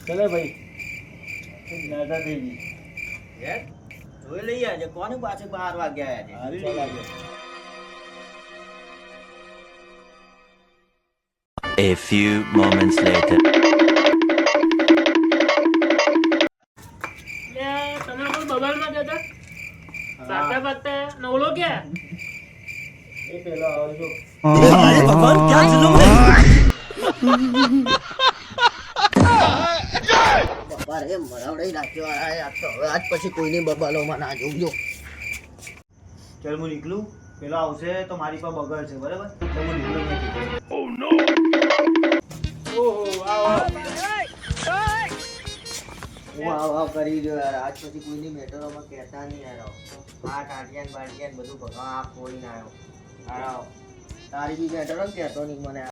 ચલે ભાઈ નાતા થઈ ગઈ યાર જોઈ લઈએ આજે કોની પાસે 12 વાગ્યા આજે હારી ચાલ આગળ. A few moments later. તમે કોઈ બબાલમાં જતા બાતા બાતા નવલો ક્યાં એ પેલો આવજો ભગવાન ક્યાં જુલુમ રે બાપા રે મરાવડાઈ નાખ્યો આ તો હવે આજ પછી કોઈની બબાલોમાં ના જોજો. ચાલ હું નીકળું, પેલો આવશે તો મારી પર બગડશે બરાબર, તો હું નીકળું નથી. ઓહો આવો હું આવ કરી રહ્યો યાર, આજ પછી કોઈની મેટરોમાં કહેતા નહીં યાર. આ ટાટિયાન બાટિયાન બધું ભગવાન આ કોઈ ના આવ્યો. તારી બી મેટરો કહેતો નહીં મને.